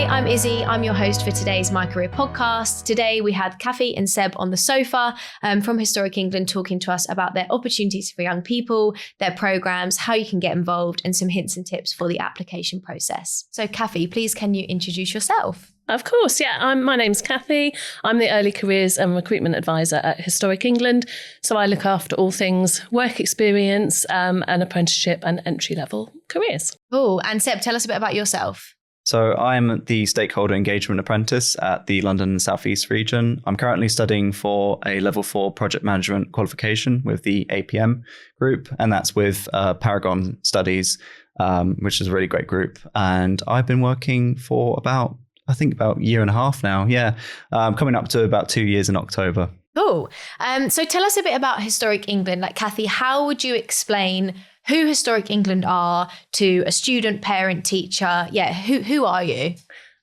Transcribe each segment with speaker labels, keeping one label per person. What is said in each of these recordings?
Speaker 1: Hi, I'm Izzy. I'm your host for today's My Career podcast. Today we had Kathy and Seb on the sofa from Historic England talking to us about their opportunities for young people, their programmes, how you can get involved, and some hints and tips for the application process. So Kathy, please can you introduce yourself?
Speaker 2: Of course, yeah. My name's Kathy. I'm the Early Careers and Recruitment Advisor at Historic England. So I look after all things work experience and apprenticeship and entry-level careers.
Speaker 1: Oh, and Seb, tell us a bit about yourself.
Speaker 3: So I'm the Stakeholder Engagement Apprentice at the London South East region. I'm currently studying for a Level 4 Project Management qualification with the APM group, and that's with Paragon Studies, which is a really great group. And I've been working for about a year and a half now. Yeah, coming up to about 2 years in October.
Speaker 1: Cool. So tell us a bit about Historic England. Like, Kathy, how would you explain who Historic England are to a student, parent, teacher? Yeah, who are you?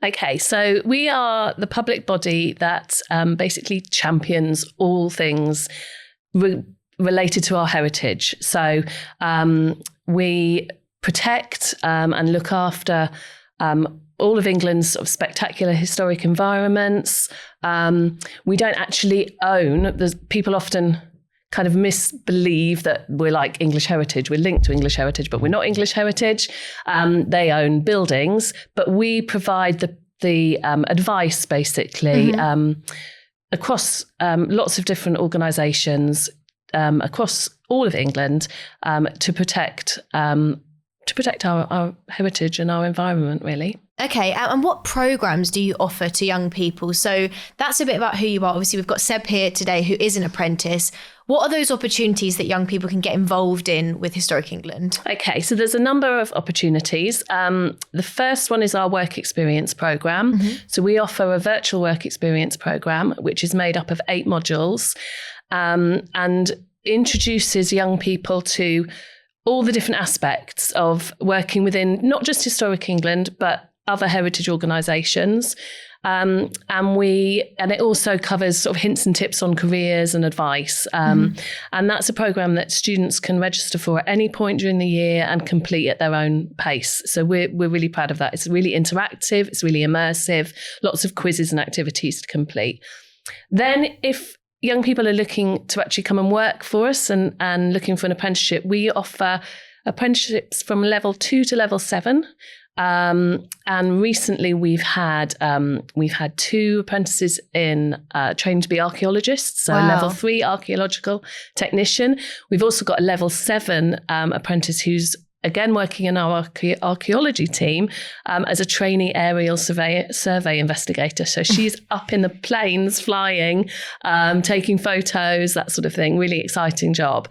Speaker 2: Okay, so we are the public body that basically champions all things related to our heritage. So we protect and look after all of England's sort of spectacular historic environments. We don't actually own, people often kind of misbelieve that we're like English heritage. We're linked to English heritage, but we're not English heritage. They own buildings, but we provide the advice basically across lots of different organisations across all of England to protect our heritage and our environment, really.
Speaker 1: Okay, and what programmes do you offer to young people? So that's a bit about who you are. Obviously, we've got Seb here today, who is an apprentice. What are those opportunities that young people can get involved in with Historic England? Okay,
Speaker 2: so there's a number of opportunities. The first one is our work experience programme. So we offer a virtual work experience programme, which is made up of 8 modules and introduces young people to all the different aspects of working within not just Historic England, but other heritage organisations. And it also covers sort of hints and tips on careers and advice. And that's a programme that students can register for at any point during the year and complete at their own pace. So we're really proud of that. It's really interactive, it's really immersive, lots of quizzes and activities to complete. Then if young people are looking to actually come and work for us and looking for an apprenticeship, we offer apprenticeships from level 2 to level 7. And recently we've had 2 apprentices in trained to be archaeologists, so level 3 archaeological technician. We've also got a level 7 apprentice who's again working in our archaeology team as a trainee aerial survey investigator. So she's up in the planes flying, taking photos, that sort of thing. Really exciting job.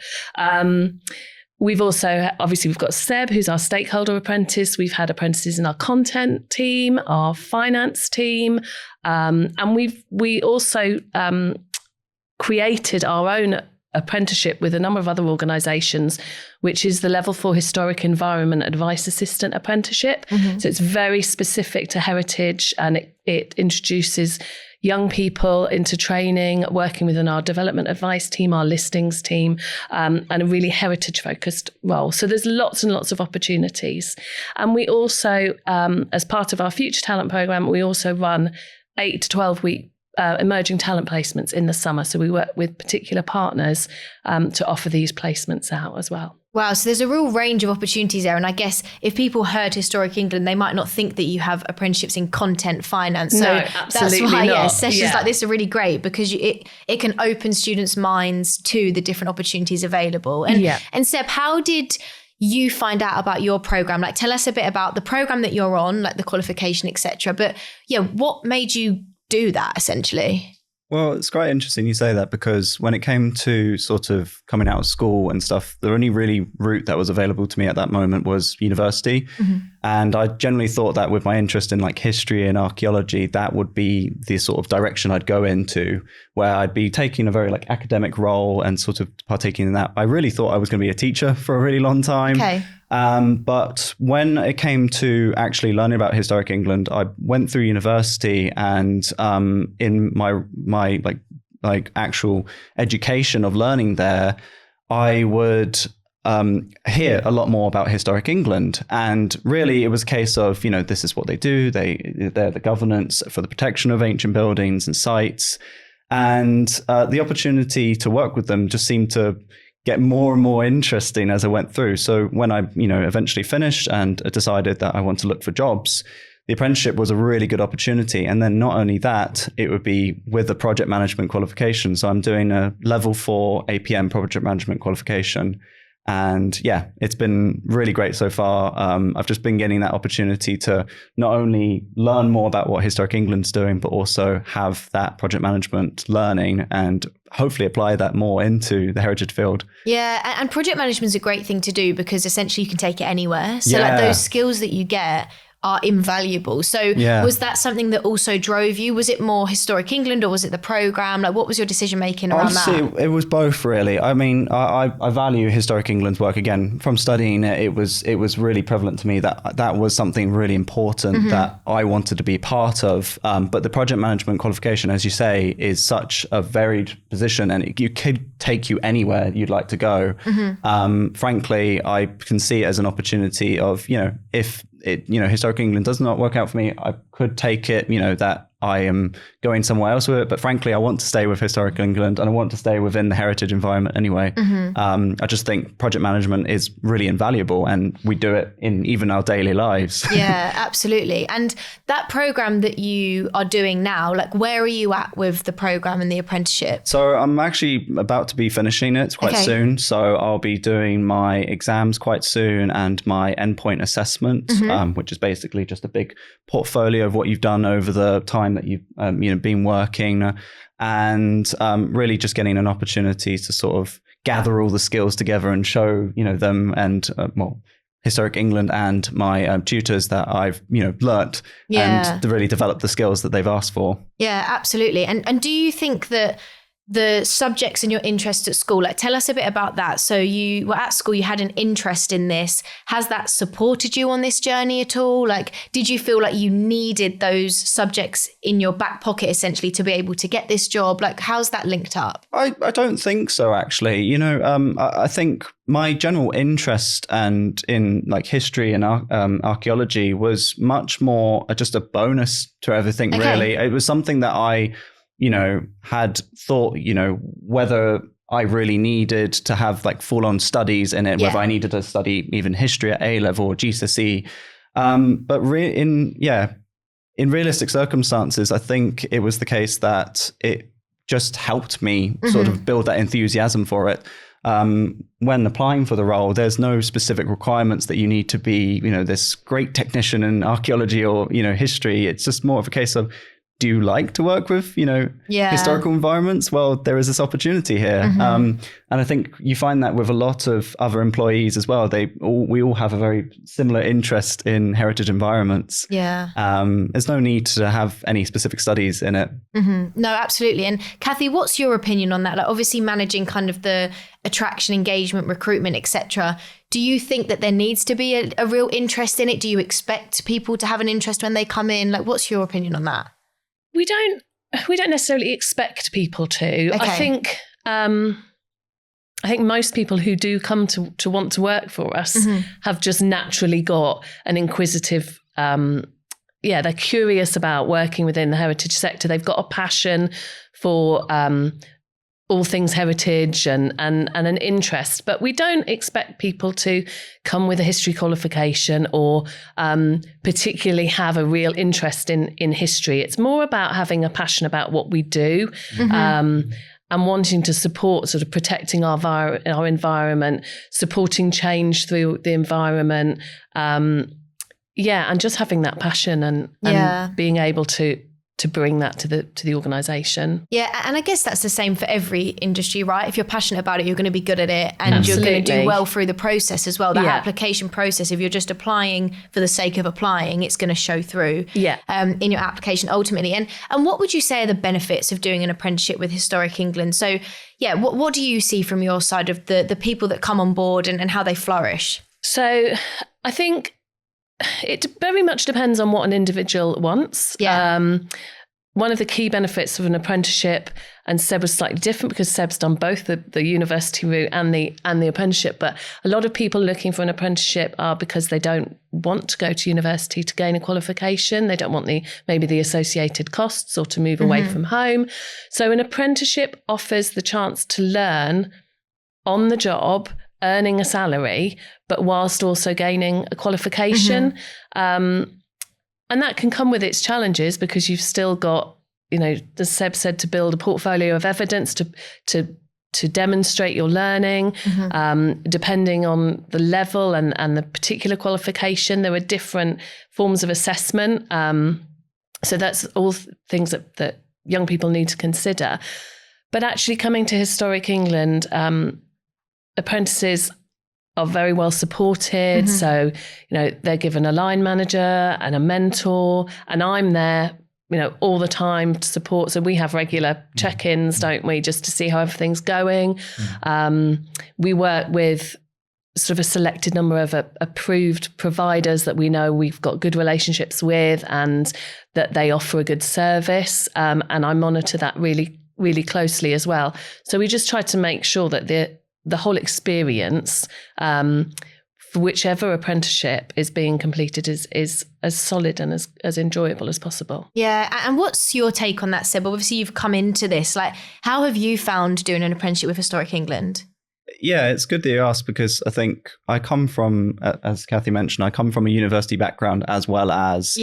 Speaker 2: We've also, obviously, we've got Seb, who's our stakeholder apprentice. We've had apprentices in our content team, our finance team. And we also created our own apprenticeship with a number of other organisations, which is the Level 4 Historic Environment Advice Assistant Apprenticeship. So it's very specific to heritage, and it introduces young people into training, working within our development advice team, our listings team, and a really heritage-focused role. So there's lots and lots of opportunities. And we also, as part of our Future Talent programme, we also run 8 to 12-week emerging talent placements in the summer. So we work with particular partners to offer these placements out as well.
Speaker 1: Wow, so there's a real range of opportunities there. And I guess if people heard Historic England, they might not think that you have apprenticeships in content finance. So
Speaker 2: no, absolutely
Speaker 1: that's why
Speaker 2: not.
Speaker 1: Sessions like this are really great, because it can open students' minds to the different opportunities available. And Seb, how did you find out about your programme? Like, tell us a bit about the programme that you're on, like the qualification, etc. But yeah, what made you do that essentially?
Speaker 3: Well, it's quite interesting you say that, because when it came to sort of coming out of school and stuff, the only really route that was available to me at that moment was university. And I generally thought that with my interest in like history and archaeology, that would be the sort of direction I'd go into, where I'd be taking a very like academic role and sort of partaking in that. I really thought I was going to be a teacher for a really long time. Okay. But when it came to actually learning about Historic England, I went through university, and in my like actual education of learning there, I would hear a lot more about Historic England. And really, it was a case of, this is what they do. They're the governance for the protection of ancient buildings and sites. And the opportunity to work with them just seemed to get more and more interesting as I went through. So when I, eventually finished and decided that I want to look for jobs, the apprenticeship was a really good opportunity. And then not only that, it would be with a project management qualification. So I'm doing a level 4 APM project management qualification. And yeah, it's been really great so far. I've just been getting that opportunity to not only learn more about what Historic England's doing, but also have that project management learning and hopefully apply that more into the heritage field.
Speaker 1: Yeah, and project management is a great thing to do because essentially you can take it anywhere. So like those skills that you get are invaluable. So was that something that also drove you? Was it more Historic England or was it the program? Like what was your decision making around that?
Speaker 3: It was both really. I mean, I value Historic England's work. Again, from studying it, it was really prevalent to me that was something really important that I wanted to be part of. But the project management qualification, as you say, is such a varied position and it could take you anywhere you'd like to go. Frankly, I can see it as an opportunity of, if Historic England does not work out for me, I could take it, that I am going somewhere else with it. But frankly, I want to stay with Historic England and I want to stay within the heritage environment anyway. I just think project management is really invaluable and we do it in even our daily lives.
Speaker 1: Yeah, absolutely. And that program that you are doing now, like where are you at with the program and the apprenticeship?
Speaker 3: So I'm actually about to be finishing it quite soon. So I'll be doing my exams quite soon and my endpoint assessment, which is basically just a big portfolio of what you've done over the time that you've been working, and really just getting an opportunity to sort of gather all the skills together and show them and Historic England and my tutors that I've learnt and to really develop the skills that they've asked for.
Speaker 1: Yeah, absolutely. And do you think that the subjects and your interests at school, like tell us a bit about that. So you were at school, you had an interest in this. Has that supported you on this journey at all? Like, did you feel like you needed those subjects in your back pocket essentially to be able to get this job? Like, how's that linked up?
Speaker 3: I don't think so, actually. I think my general interest and in like history and archaeology was much more just a bonus to everything, really. It was something that I had thought, whether I really needed to have like full on studies in it, whether I needed to study even history at A level or GCSE. But in realistic circumstances, I think it was the case that it just helped me sort of build that enthusiasm for it. When applying for the role, there's no specific requirements that you need to be, this great technician in archaeology or, history. It's just more of a case of, do you like to work with, historical environments? Well, there is this opportunity here. And I think you find that with a lot of other employees as well. We all have a very similar interest in heritage environments.
Speaker 1: Yeah.
Speaker 3: There's no need to have any specific studies in it.
Speaker 1: No, absolutely. And Kathy, what's your opinion on that? Like obviously managing kind of the attraction, engagement, recruitment, etc. Do you think that there needs to be a real interest in it? Do you expect people to have an interest when they come in? Like, what's your opinion on that?
Speaker 2: We don't necessarily expect people to.
Speaker 1: Okay.
Speaker 2: I think most people who do come to want to work for us have just naturally got an inquisitive, they're curious about working within the heritage sector. They've got a passion for all things heritage and an interest, but we don't expect people to come with a history qualification or particularly have a real interest in history. It's more about having a passion about what we do and wanting to support sort of protecting our environment, supporting change through the environment. And just having that passion and being able to bring that to the organisation.
Speaker 1: Yeah, and I guess that's the same for every industry, right? If you're passionate about it, you're going to be good at it and you're going to do well through the process as well. That application process, if you're just applying for the sake of applying, it's going to show through in your application ultimately. And what would you say are the benefits of doing an apprenticeship with Historic England? So what do you see from your side of the people that come on board and how they flourish?
Speaker 2: So I think it very much depends on what an individual wants. one of the key benefits of an apprenticeship, and Seb was slightly different because Seb's done both the university route and the apprenticeship, but a lot of people looking for an apprenticeship are because they don't want to go to university to gain a qualification. They don't want maybe the associated costs or to move away from home. So an apprenticeship offers the chance to learn on the job, earning a salary, but whilst also gaining a qualification. And that can come with its challenges because you've still got, as Seb said, to build a portfolio of evidence to demonstrate your learning. Depending on the level and the particular qualification, there are different forms of assessment. So that's all things that young people need to consider. But actually coming to Historic England, apprentices are very well supported. So, they're given a line manager and a mentor, and I'm there, all the time to support. So we have regular check-ins, don't we, just to see how everything's going. We work with sort of a selected number of approved providers that we know we've got good relationships with and that they offer a good service. And I monitor that really, really closely as well. So we just try to make sure that the whole experience for whichever apprenticeship is being completed is as solid and as enjoyable as possible.
Speaker 1: Yeah. And what's your take on that, Seb? Obviously, you've come into this. Like, how have you found doing an apprenticeship with Historic England?
Speaker 3: Yeah, it's good that you asked because I think I come from, as Kathy mentioned, I come from a university background as well as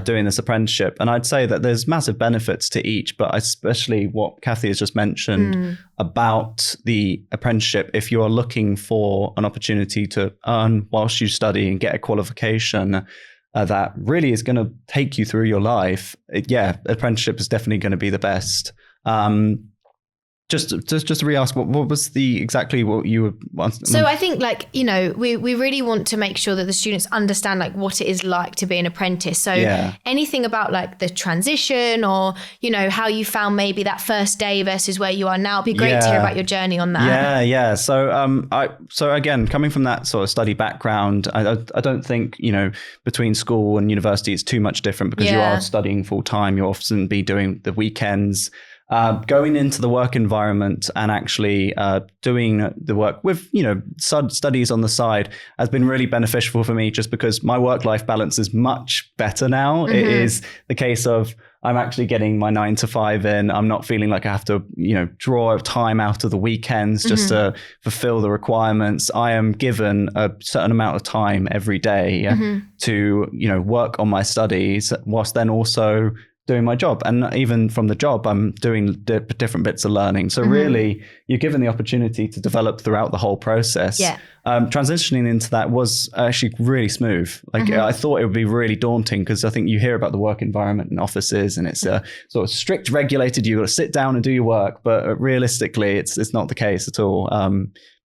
Speaker 3: doing this apprenticeship. And I'd say that there's massive benefits to each, but especially what Kathy has just mentioned about the apprenticeship. If you are looking for an opportunity to earn whilst you study and get a qualification that really is going to take you through your life, apprenticeship is definitely going to be the best. Just to re-ask, what was exactly what you were...
Speaker 1: So I think we really want to make sure that the students understand what it is like to be an apprentice. So anything about the transition or, how you found maybe that first day versus where you are now, it'd be great to hear about your journey on that.
Speaker 3: Yeah. So again, coming from that sort of study background, I don't think, between school and university, it's too much different because you are studying full time. You'll often be doing the weekends. Going into the work environment and actually doing the work with, studies on the side has been really beneficial for me just because my work-life balance is much better now. It is the case of I'm actually getting my 9 to 5 in. I'm not feeling like I have to, draw time out of the weekends just to fulfill the requirements. I am given a certain amount of time every day to, work on my studies whilst then also doing my job. And even from the job, I'm doing different bits of learning. So really, you're given the opportunity to develop throughout the whole process. Transitioning into that was actually really smooth. I thought it would be really daunting because I think you hear about the work environment in offices and it's a sort of strict regulated, you've got to sit down and do your work. But realistically, it's not the case at all.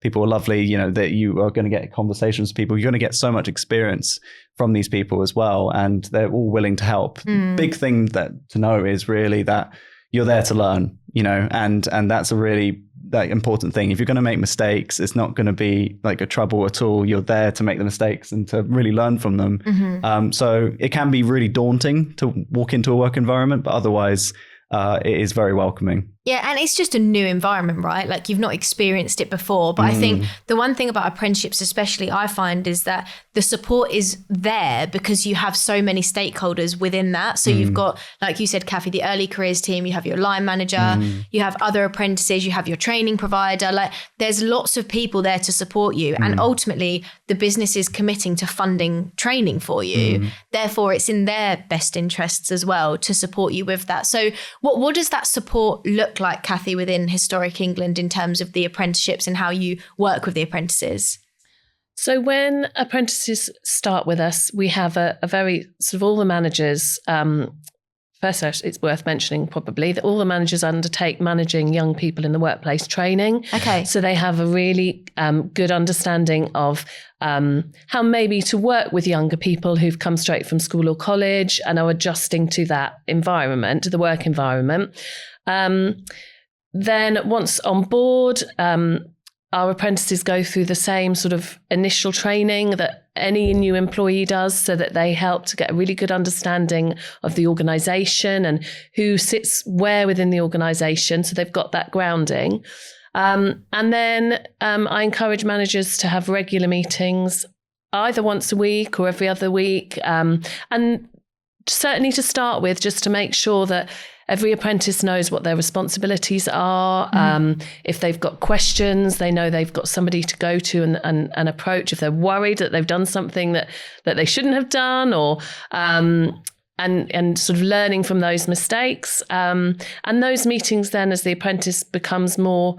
Speaker 3: People are lovely, that you are going to get conversations with people. You're going to get so much experience from these people as well. And they're all willing to help. Big thing to know is really that you're there to learn, and that's a really important thing. If you're going to make mistakes, it's not going to be a trouble at all. You're there to make the mistakes and to really learn from them. So it can be really daunting to walk into a work environment, but otherwise it is very welcoming.
Speaker 1: Yeah, and it's just a new environment, right? You've not experienced it before. But I think the one thing about apprenticeships, especially I find, is that the support is there because you have so many stakeholders within that. So you've got, like you said, Kathy, the early careers team, you have your line manager, you have other apprentices, you have your training provider. There's lots of people there to support you. And ultimately, the business is committing to funding training for you. Therefore, it's in their best interests as well to support you with that. So what does that support look like, Kathy, within Historic England in terms of the apprenticeships and how you work with the apprentices?
Speaker 2: So when apprentices start with us, we have a very sort of all the managers. First, it's worth mentioning probably that all the managers undertake managing young people in the workplace training. Okay. So they have a really good understanding of how maybe to work with younger people who've come straight from school or college and are adjusting to that environment, to the work environment. Then once on board, our apprentices go through the same sort of initial training that any new employee does, so that they help to get a really good understanding of the organisation and who sits where within the organisation. So they've got that grounding. And then I encourage managers to have regular meetings, either once a week or every other week. And certainly to start with, just to make sure that every apprentice knows what their responsibilities are. If they've got questions, they know they've got somebody to go to and approach. If they're worried that they've done something that they shouldn't have done, or and sort of learning from those mistakes. And those meetings then, as the apprentice becomes more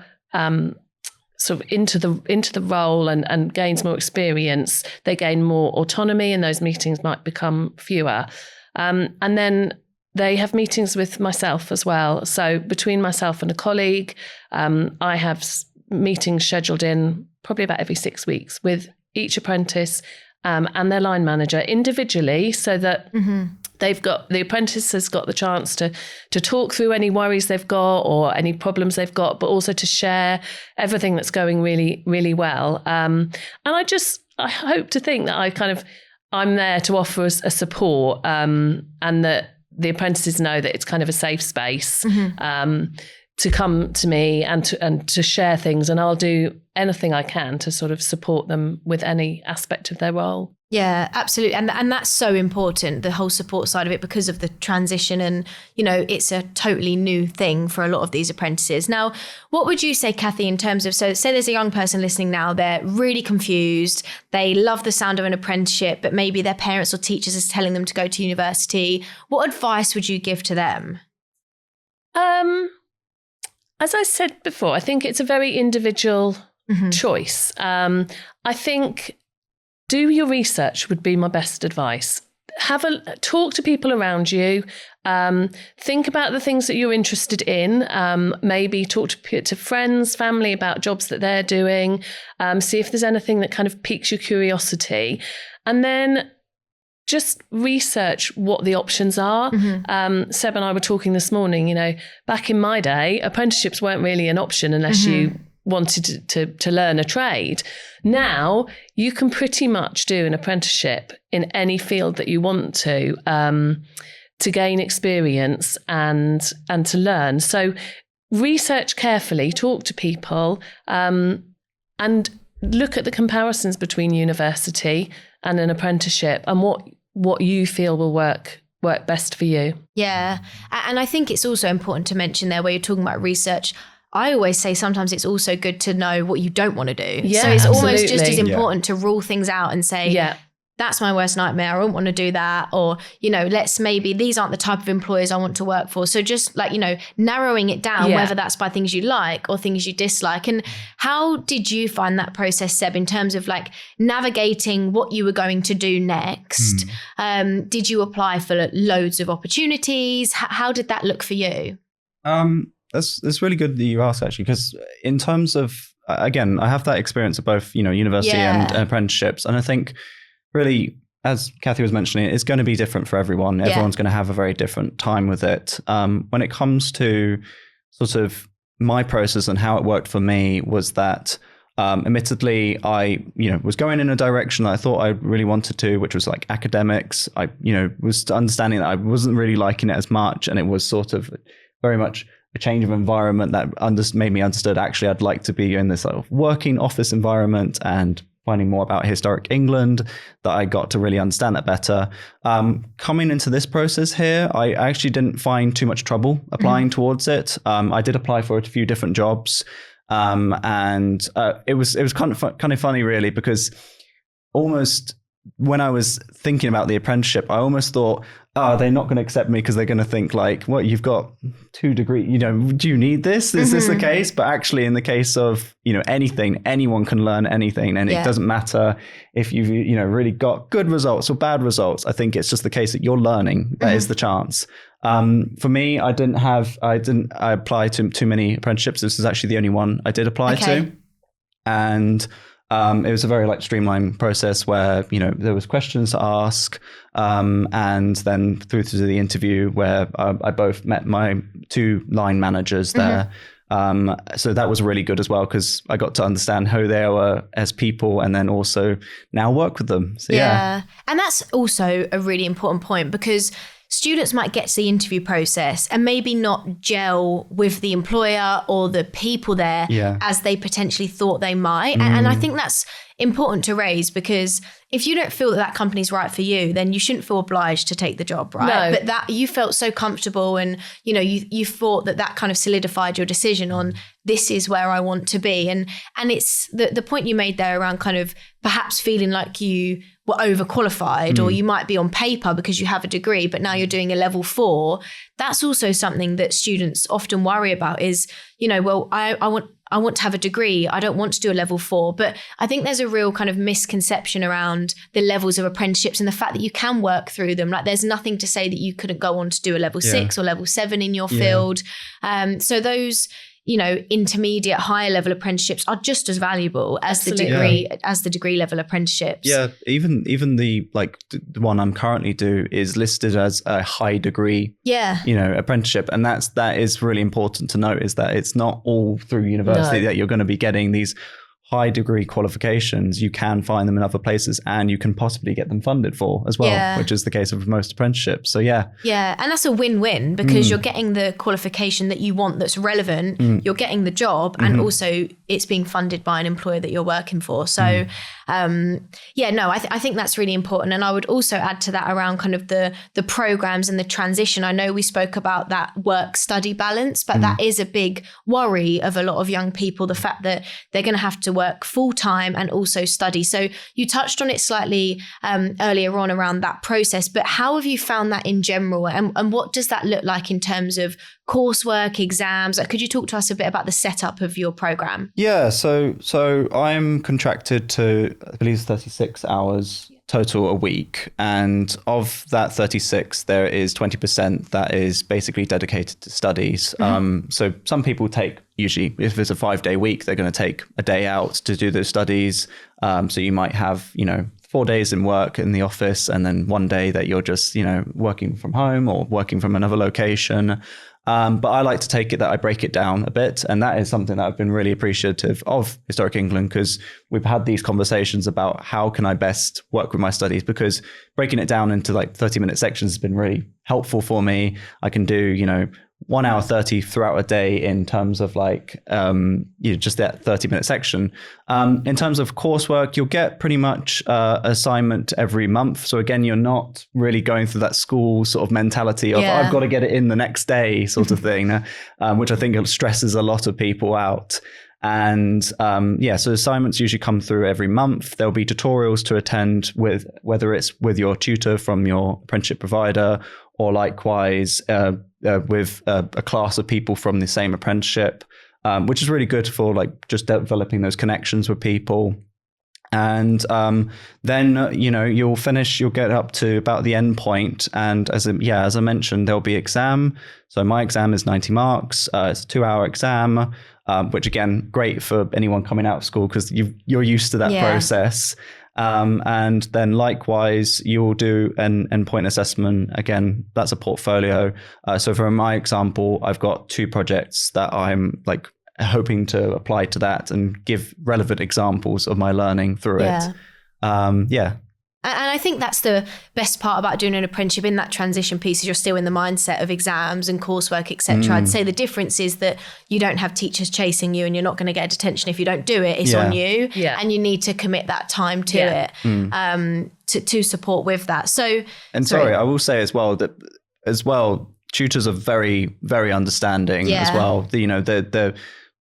Speaker 2: sort of into the role and gains more experience, they gain more autonomy, and those meetings might become fewer. And then they have meetings with myself as well. So between myself and a colleague, I have meetings scheduled in probably about every 6 weeks with each apprentice and their line manager individually, so that the apprentice has got the chance to talk through any worries they've got or any problems they've got, but also to share everything that's going really, really well. And I hope to think that I'm there to offer a support, and that the apprentices know that it's kind of a safe space to come to me and to share things, and I'll do anything I can to sort of support them with any aspect of their role.
Speaker 1: Yeah, absolutely. And that's so important, the whole support side of it, because of the transition, and, it's a totally new thing for a lot of these apprentices. Now, what would you say, Kathy, in terms of, so say there's a young person listening now, they're really confused, they love the sound of an apprenticeship, but maybe their parents or teachers is telling them to go to university. What advice would you give to them?
Speaker 2: As I said before, I think it's a very individual choice. I think do your research would be my best advice. Talk to people around you. Think about the things that you're interested in. Maybe talk to friends, family about jobs that they're doing. See if there's anything that kind of piques your curiosity. And then just research what the options are. Seb and I were talking this morning, back in my day, apprenticeships weren't really an option unless you wanted to learn a trade. Now you can pretty much do an apprenticeship in any field that you want to gain experience and to learn. So research carefully, talk to people, and look at the comparisons between university and an apprenticeship, and what you feel will work best for you.
Speaker 1: Yeah. And I think it's also important to mention there, where you're talking about research, I always say sometimes it's also good to know what you don't want to do.
Speaker 2: Yeah,
Speaker 1: so it's
Speaker 2: absolutely.
Speaker 1: almost just as important to rule things out and say, that's my worst nightmare, I don't want to do that. Or, these aren't the type of employers I want to work for. So just narrowing it down, whether that's by things you like or things you dislike. And how did you find that process, Seb, in terms of navigating what you were going to do next? Did you apply for loads of opportunities? How did that look for you?
Speaker 3: That's really good that you asked, actually, because in terms of, again, I have that experience of both, university and apprenticeships. And I think really, as Kathy was mentioning, it's going to be different for everyone. Everyone's going to have a very different time with it. When it comes to sort of my process and how it worked for me was that, admittedly, I, was going in a direction that I thought I really wanted to, which was academics. I, was understanding that I wasn't really liking it as much. And it was sort of very much a change of environment that made me understood, actually, I'd like to be in this sort of working office environment, and finding more about historic England, that I got to really understand that better. Coming into this process here, I actually didn't find too much trouble applying towards it. I did apply for a few different jobs, and it was kind of funny, really, because almost when I was thinking about the apprenticeship, I almost thought, they're not going to accept me because they're going to think what, you've got 2 degrees, do you need this? Is this the case? But actually, in the case of, anything, anyone can learn anything, and it doesn't matter if you've, really got good results or bad results. I think it's just the case that you're learning. That is the chance. For me, I applied to too many apprenticeships. This is actually the only one I did apply to. And it was a very streamlined process where, there was questions to ask, and then through to the interview where I both met my 2 line managers there. So that was really good as well, because I got to understand who they were as people, and then also now work with them. So yeah.
Speaker 1: And that's also a really important point, because students might get to the interview process and maybe not gel with the employer or the people there as they potentially thought they might. And I think that's important to raise, because if you don't feel that that company's right for you, then you shouldn't feel obliged to take the job, right?
Speaker 2: No.
Speaker 1: But that you felt so comfortable, and you thought that kind of solidified your decision on, this is where I want to be. And it's the point you made there around kind of perhaps feeling like you were overqualified, or you might be on paper because you have a degree, but now you're doing a level 4. That's also something that students often worry about is, well, I want to have a degree. I don't want to do a level 4. But I think there's a real kind of misconception around the levels of apprenticeships and the fact that you can work through them. Like, there's nothing to say that you couldn't go on to do a level 6 or level 7 in your field. So those, intermediate, higher level apprenticeships are just as valuable as the degree level apprenticeships.
Speaker 3: Yeah, even the one I'm currently do is listed as a high degree apprenticeship, and that is really important to note, is that it's not all through university that you're going to be getting these high degree qualifications. You can find them in other places, and you can possibly get them funded for as well, which is the case of most apprenticeships. So yeah, and
Speaker 1: that's a win-win, because you're getting the qualification that you want that's relevant, you're getting the job, and also it's being funded by an employer that you're working for. So I think that's really important. And I would also add to that around kind of the programs and the transition. I know we spoke about that work-study balance, but that is a big worry of a lot of young people, the fact that they're going to have to work full-time and also study. So you touched on it slightly earlier on around that process, but how have you found that in general? And what does that look like in terms of coursework, exams? Could you talk to us a bit about the setup of your program?
Speaker 3: Yeah, so I'm contracted to, I believe, 36 hours total a week. And of that 36, there is 20% that is basically dedicated to studies. So some people take, usually if it's a 5-day week, they're going to take a day out to do those studies. So you might have, 4 days in work in the office, and then 1 day that you're just, working from home or working from another location. But I like to take it that I break it down a bit. And that is something that I've been really appreciative of Historic England, because we've had these conversations about how can I best work with my studies, because breaking it down into 30-minute sections has been really helpful for me. I can do, 1 hour 30 throughout a day in terms of just that 30-minute section. In terms of coursework, you'll get pretty much assignment every month. So again, you're not really going through that school sort of mentality of I've got to get it in the next day sort of thing, which I think stresses a lot of people out. And so assignments usually come through every month. There'll be tutorials to attend with, whether it's with your tutor from your apprenticeship provider, or likewise with a class of people from the same apprenticeship, which is really good for just developing those connections with people. And then, you'll get up to about the end point. And as I mentioned, there'll be exam. So my exam is 90 marks. It's a 2-hour exam, which again, great for anyone coming out of school, because you're used to that process. And then likewise, you'll do an endpoint assessment. Again, that's a portfolio. So for my example, I've got 2 projects that I'm hoping to apply to that and give relevant examples of my learning through it.
Speaker 1: And I think that's the best part about doing an apprenticeship in that transition piece, is you're still in the mindset of exams and coursework, etc. I'd say the difference is that you don't have teachers chasing you, and you're not going to get detention if you don't do it. It's on you, and you need to commit that time to it to support with that. So,
Speaker 3: sorry, I will say as well that tutors are very, very understanding as well.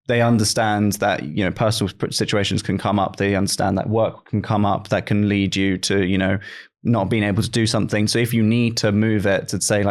Speaker 3: They understand that, personal situations can come up. They understand that work can come up that can lead you to, not being able to do something. So if you need to move it to say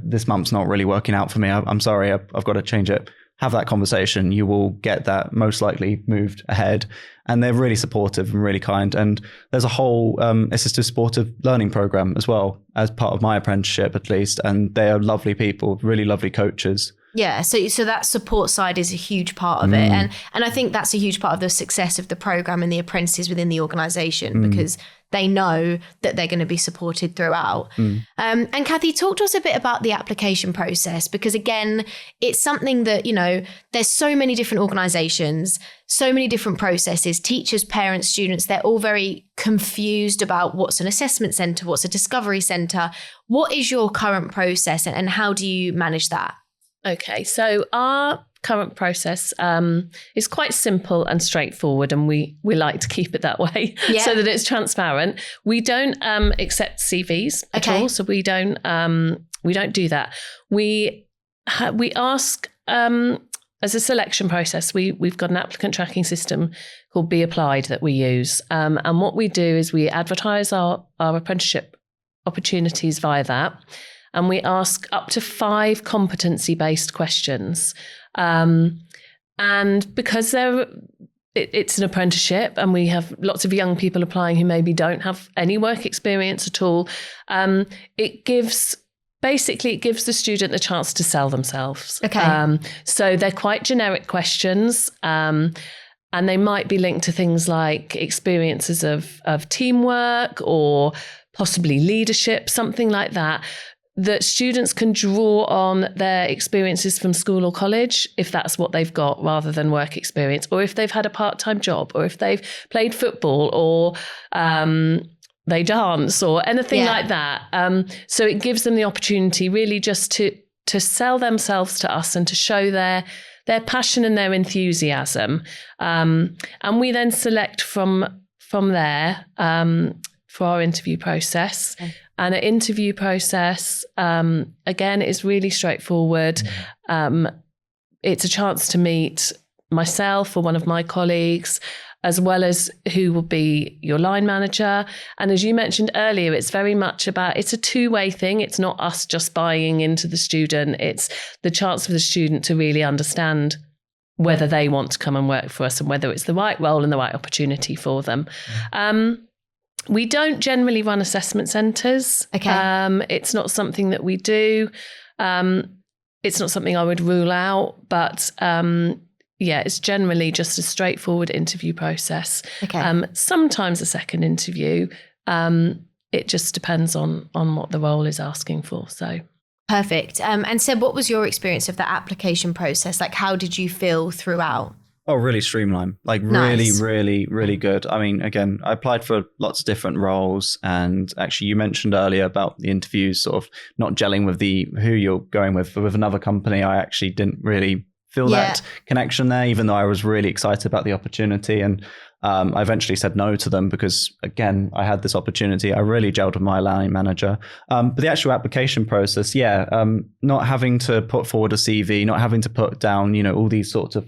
Speaker 3: this month's not really working out for me, I'm sorry, I've got to change it. Have that conversation. You will get that most likely moved ahead. And they're really supportive and really kind. And there's a whole assistive supportive learning program as well, as part of my apprenticeship at least. And they are lovely people, really lovely coaches.
Speaker 1: Yeah, so that support side is a huge part of it, and I think that's a huge part of the success of the program and the apprentices within the organisation, because they know that they're going to be supported throughout. And Kathy, talk to us a bit about the application process, because again, it's something that, you know, there's so many different organisations, so many different processes, teachers, parents, students, they're all very confused about what's an assessment centre, what's a discovery centre. What is your current process, and how do you manage that?
Speaker 2: Okay, so our current process is quite simple and straightforward, and we like to keep it that way so that it's transparent. We don't accept CVs at all, so we don't do that. We ask as a selection process. We've got an applicant tracking system called Be Applied that we use, and what we do is we advertise our apprenticeship opportunities via that. And we ask up to 5 competency-based questions. And because it's an apprenticeship and we have lots of young people applying who maybe don't have any work experience at all, it gives the student the chance to sell themselves.
Speaker 1: Okay.
Speaker 2: So they're quite generic questions, and they might be linked to things like experiences of teamwork or possibly leadership, something like that students can draw on their experiences from school or college, if that's what they've got, rather than work experience, or if they've had a part-time job, or if they've played football, or they dance, or anything like that. So it gives them the opportunity really just to sell themselves to us and to show their passion and their enthusiasm. And we then select from there for our interview process. Okay. And an interview process, again, is really straightforward. It's a chance to meet myself or one of my colleagues, as well as who will be your line manager. And as you mentioned earlier, it's very much it's a two-way thing. It's not us just buying into the student. It's the chance for the student to really understand whether they want to come and work for us and whether it's the right role and the right opportunity for them. We don't generally run assessment centres. Okay. It's not something that we do. It's not something I would rule out, but it's generally just a straightforward interview process. Okay. Sometimes a second interview. It just depends on what the role is asking for. So.
Speaker 1: Perfect. And Seb, what was your experience of the application process? Like, how did you feel throughout?
Speaker 3: Oh, really streamlined. Like
Speaker 1: nice.
Speaker 3: really, really good. I mean, again, I applied for lots of different roles, and actually you mentioned earlier about the interviews sort of not gelling with who you're going with. But with another company, I actually didn't really feel that connection there, even though I was really excited about the opportunity. And I eventually said no to them because, again, I had this opportunity. I really gelled with my line manager. But the actual application process, not having to put forward a CV, not having to put down, all these sorts of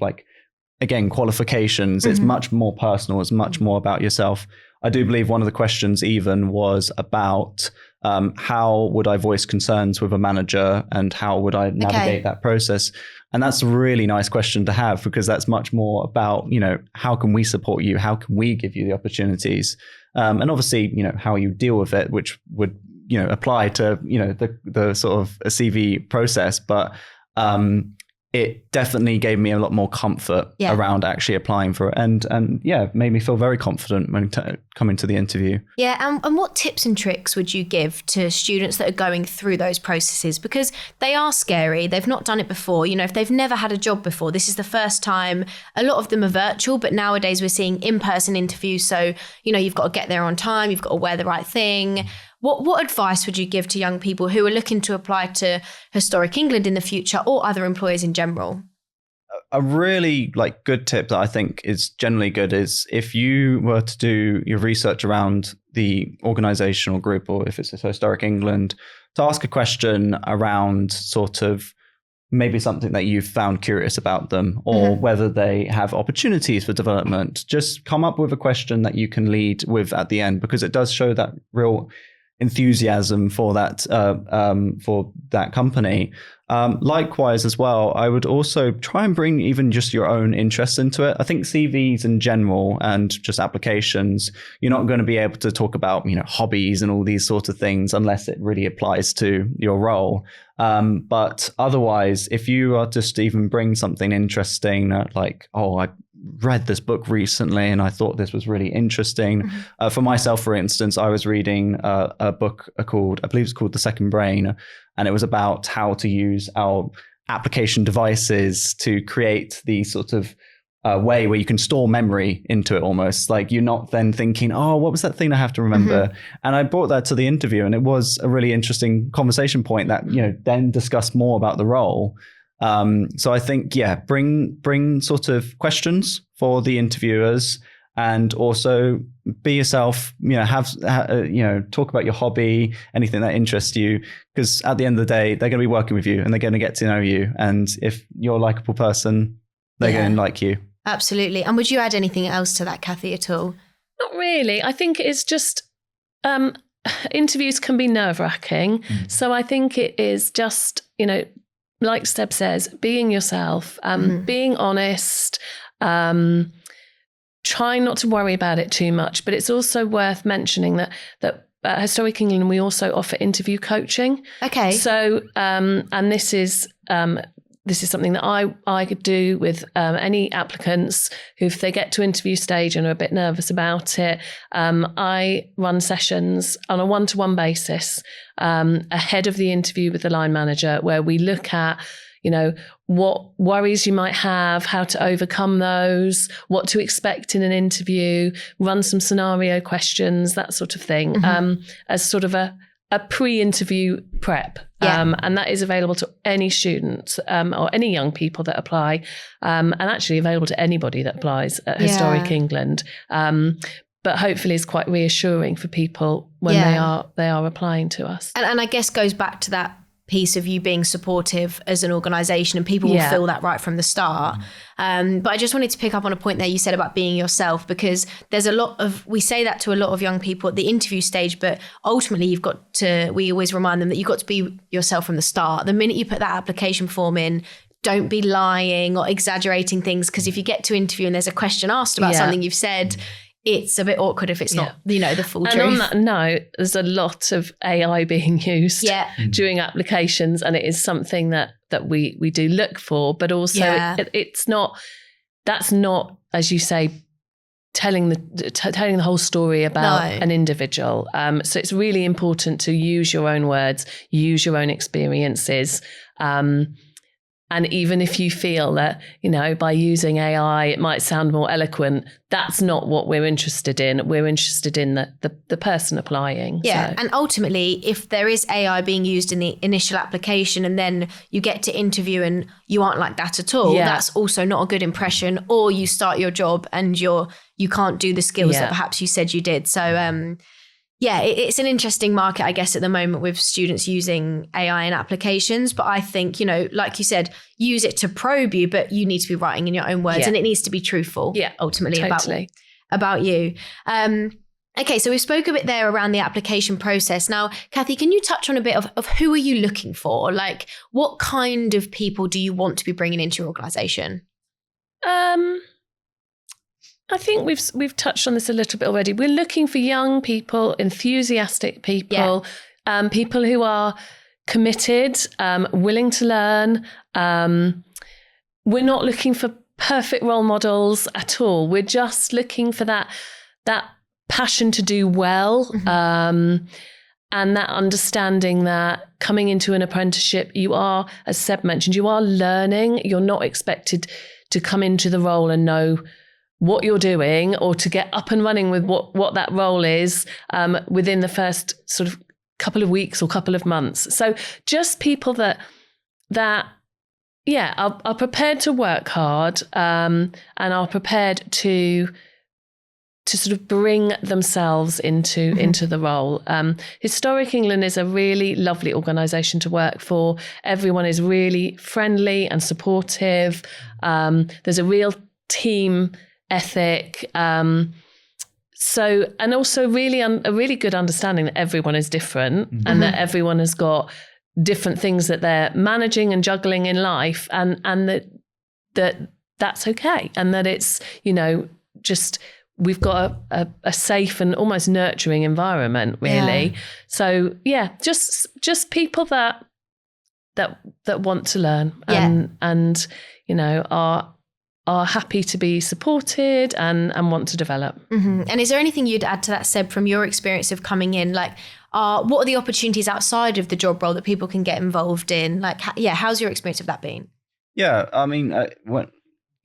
Speaker 3: again, qualifications. It's much more personal. It's much more about yourself. I do believe one of the questions even was about how would I voice concerns with a manager and how would I navigate that process? And that's a really nice question to have, because that's much more about, how can we support you? How can we give you the opportunities? And obviously, how you deal with it, which would, apply to, the sort of a CV process. But it definitely gave me a lot more comfort around actually applying for it, and made me feel very confident when coming to the interview.
Speaker 1: Yeah, and what tips and tricks would you give to students that are going through those processes? Because they are scary. They've not done it before. If they've never had a job before, this is the first time. A lot of them are virtual, but nowadays we're seeing in-person interviews. So, you've got to get there on time. You've got to wear the right thing. What advice would you give to young people who are looking to apply to Historic England in the future or other employers in general?
Speaker 3: A really good tip that I think is generally good is if you were to do your research around the organisational group, or if it's Historic England, to ask a question around sort of maybe something that you've found curious about them, or whether they have opportunities for development. Just come up with a question that you can lead with at the end, because it does show that real enthusiasm for that company. Likewise as well, I would also try and bring even just your own interest into it. I think CVs in general and just applications, you're not going to be able to talk about, hobbies and all these sorts of things unless it really applies to your role. But otherwise, if you are just even bring something interesting, like, I read this book recently and I thought this was really interesting. For myself, for instance, I was reading a book called, I believe it's called The Second Brain, and it was about how to use our application devices to create the sort of way where you can store memory into it almost. Like you're not then thinking, what was that thing I have to remember? And I brought that to the interview, and it was a really interesting conversation point that, then discussed more about the role. So I think, bring sort of questions for the interviewers, and also be yourself, talk about your hobby, anything that interests you, because at the end of the day, they're going to be working with you and they're going to get to know you. And if you're a likable person, they're going to like you.
Speaker 1: Absolutely. And would you add anything else to that, Kathy, at all?
Speaker 2: Not really. I think it's just, interviews can be nerve-wracking. So I think it is just, like Seb says, being yourself, being honest, trying not to worry about it too much. But it's also worth mentioning that at Historic England, we also offer interview coaching.
Speaker 1: Okay.
Speaker 2: So, and this is something that I could do with any applicants who, if they get to interview stage and are a bit nervous about it, I run sessions on a one-to-one basis ahead of the interview with the line manager, where we look at, what worries you might have, how to overcome those, what to expect in an interview, run some scenario questions, that sort of thing, as sort of a pre-interview prep. And that is available to any students or any young people that apply, and actually available to anybody that applies at Historic England. But hopefully it's quite reassuring for people when they are applying to us.
Speaker 1: And I guess goes back to that piece of you being supportive as an organisation, and people will feel that right from the start. But I just wanted to pick up on a point there you said about being yourself, because there's we say that to a lot of young people at the interview stage, but ultimately we always remind them that you've got to be yourself from the start. The minute you put that application form in, don't be lying or exaggerating things, because if you get to interview and there's a question asked about something you've said, it's a bit awkward if it's not, the full truth.
Speaker 2: And on that note, there's a lot of AI being used during applications, and it is something that we do look for, but also that's not, as you say, telling the whole story about an individual. So it's really important to use your own words, use your own experiences. And even if you feel that, by using AI, it might sound more eloquent, that's not what we're interested in. We're interested in the person applying.
Speaker 1: Yeah.
Speaker 2: So.
Speaker 1: And ultimately, if there is AI being used in the initial application and then you get to interview and you aren't like that at all, that's also not a good impression. Or you start your job and you can't do the skills that perhaps you said you did. So, it's an interesting market, I guess, at the moment with students using AI in applications. But I think, like you said, use it to probe you, but you need to be writing in your own words and it needs to be truthful, ultimately, about you. Okay, so we spoke a bit there around the application process. Now, Kathy, can you touch on a bit of who are you looking for? Like, what kind of people do you want to be bringing into your organisation?
Speaker 2: I think we've touched on this a little bit already. We're looking for young people, enthusiastic people, people who are committed, willing to learn. We're not looking for perfect role models at all. We're just looking for that passion to do well, and that understanding that coming into an apprenticeship, you are, as Seb mentioned, you are learning. You're not expected to come into the role and know what you're doing or to get up and running with what that role is within the first sort of couple of weeks or couple of months. So just people that are prepared to work hard and are prepared to sort of bring themselves into the role. Historic England is a really lovely organisation to work for. Everyone is really friendly and supportive. There's a real team ethic. So, and also really a really good understanding that everyone is different and that everyone has got different things that they're managing and juggling in life, and that's okay. And that it's, just we've got a safe and almost nurturing environment, really. Yeah. So yeah, just people that want to learn and are happy to be supported and want to develop.
Speaker 1: Mm-hmm. And is there anything you'd add to that, Seb, from your experience of coming in? Like, what are the opportunities outside of the job role that people can get involved in? Like, how's your experience of that been?
Speaker 3: Yeah, I mean,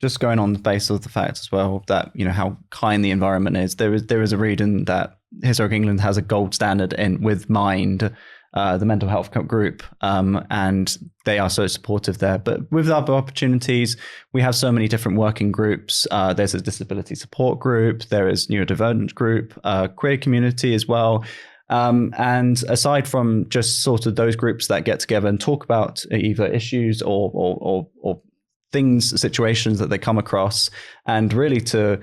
Speaker 3: just going on the basis of the fact as well that, how kind the environment is. There is a reading that Historic England has a gold standard with Mind, the mental health group, and they are so supportive there. But with other opportunities, we have so many different working groups. There's a disability support group, there is neurodivergent group, queer community as well. And aside from just sort of those groups that get together and talk about either issues or things, situations that they come across, and really to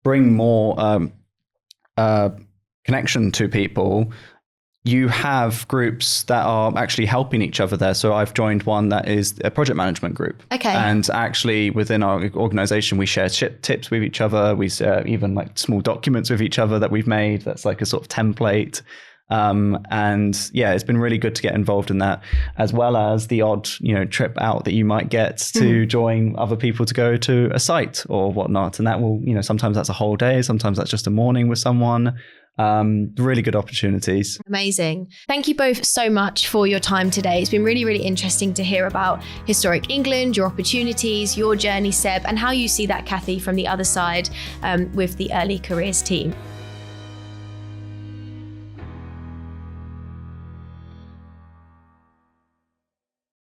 Speaker 3: bring more connection to people, you have groups that are actually helping each other there. So I've joined one that is a project management group.
Speaker 1: Okay.
Speaker 3: And actually within our organization, we share tips with each other. We share even like small documents with each other that we've made. That's like a sort of template. And yeah, it's been really good to get involved in that, as well as the odd, trip out that you might get to join other people to go to a site or whatnot. And that will, sometimes that's a whole day. Sometimes that's just a morning with someone. Really good opportunities.
Speaker 1: Amazing. Thank you both so much for your time today. It's been really, really interesting to hear about Historic England, your opportunities, your journey, Seb, and how you see that, Kathy, from the other side with the Early Careers team.